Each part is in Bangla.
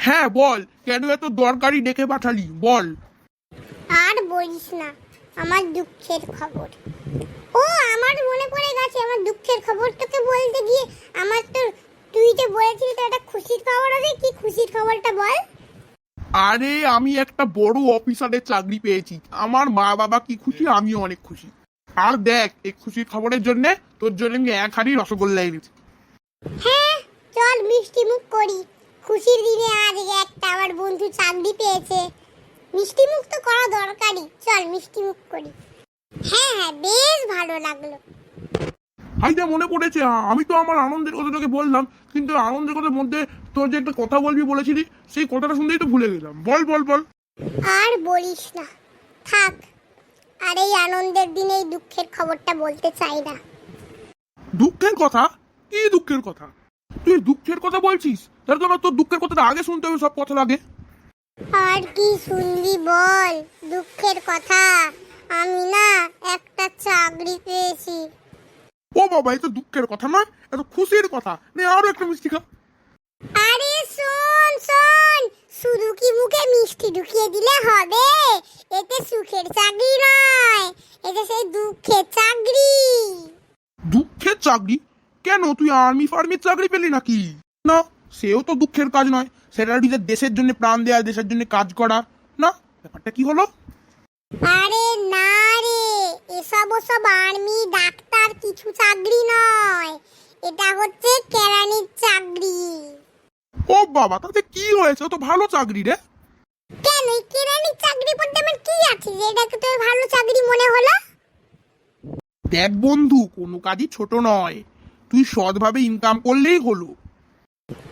হ্যাঁ বল, কেন এত দরকারি ডেকে পাঠালি বল। আর বলিস না, আমার দুঃখের খবর। ও, আমার মনে পড়ে গেছে, আমার দুঃখের খবর তোকে বলতে গিয়ে আমার তো, তুই যে বলেছিলি তো একটা খুশির খবর আছে, কি খুশির খবরটা বল। আরে আমি একটা বড় অফিসারের চাকরি পেয়েছি, আমার মা বাবা কি খুশি, আমিও অনেক খুশি। আর দেখ, এই খুশির খবরের জন্য তোর জন্য আমি এক হাঁড়ি রসগোল্লা এনেছি। হ্যাঁ, চল মিষ্টি মুখ করি। খুশির দিনে আজ একটা আমার বন্ধু চাকরি পেয়েছে, মিষ্টি মুখ তো করা দরকারই। চল মিষ্টি মুখ করি। হ্যাঁ হ্যাঁ, বেশ ভালো লাগলো। হাইদা মনে পড়েছে, আমি তো আমার আনন্দের কথা তোকে বললাম, কিন্তু আনন্দের কথার মধ্যে তোর যে একটা কথা বলবি বলেছিলি, সেই কথাটা শুনতেই তো ভুলে গেলাম। বল বল বল। আর বলিস না, থাক। আর এই আনন্দের দিনে এই দুঃখের খবরটা বলতে চাই না। দুঃখের কথা? কি দুঃখের কথা? তুই দুঃখের কথা বলছিস? তাহলে তো তোর দুঃখের কথাটা আগে শুনতে হবে সব কথার আগে। আর কি শুনবি বল দুঃখের কথা। আমি না একটা চাকরি পেয়েছি। ও বাবা, এই তো দুঃখের কথা না, এত খুশির কথা। নে আরো একটা মিষ্টি খা। আরে শোন শোন, শুধু কি মুখে মিষ্টি ঢুকিয়ে দিলে হবে? এতে সুখের চাকরি নয়, এটা সেই দুঃখের চাকরি। দুঃখের চাকরি? কেন, তুই আর্মি ফার্মির চাকরি পেলি নাকি? না, সেও তো দুঃখের কাজ নয়, সেটা নিজের দেশের জন্য প্রাণ দেওয়া, দেশের জন্য কাজ করা। না, ব্যাপারটা কি হলো? আরে না রে, এসব ওসব আর্মি ডাক্তার কিছু চাকরি নয়, এটা হচ্ছে কেরানির চাকরি। ও বাবা, তাতে কি হয়েছে? ও তো ভালো চাকরি রে। কেন, এই কেরানির চাকরি করতে আমার কি আছে যে এটাকে তোর ভালো চাকরি মনে হলো? দেখ বন্ধু, কোনো কাজই ছোট নয়, তুই সৎভাবে ইনকাম করলেই হলো।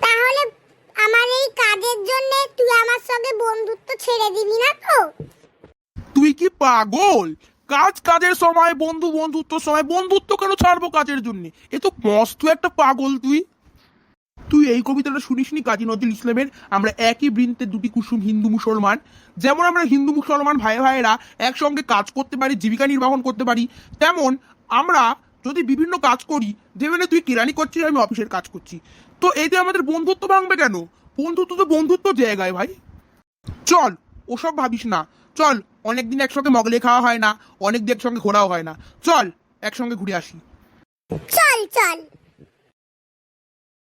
তাহলে আমার এই কাজের জন্য তুই আমার সঙ্গে বন্ধুত্ব ছেড়ে দিবি না তো? তুই কি পাগল? কাজ কাজের সময়, বন্ধু বন্ধুত্বর সময়। বন্ধুত্ব কেন ছাড়বো কাজের জন্য? এ তো মস্ত একটা পাগল তুই। তুই এই কবিতাটা শুনিসনি কাজী নজরুল ইসলামের, আমরা একই বৃন্তে দুটি কুসুম হিন্দু মুসলমান? যেমন আমরা হিন্দু মুসলমান ভাই ভাইয়েরা একসঙ্গে কাজ করতে পারি, জীবিকা নির্বাহন করতে পারি, তেমন আমরা যদি বিভিন্ন কাজ করি, যেখানে তুই কেরানি করছিস, আমি অফিসের কাজ করছি, তো এতে আমাদের বন্ধুত্ব ভাঙবে কেন? বন্ধুত্ব তো বন্ধুত্ব জায়গায় ভাই। চল, ওসব ভাবিস না। চল, অনেকদিন একসঙ্গে মগলে খাওয়া হয় না, অনেকদিন একসঙ্গে ঘোরাও হয় না। চল একসঙ্গে ঘুরে আসি। চল চল।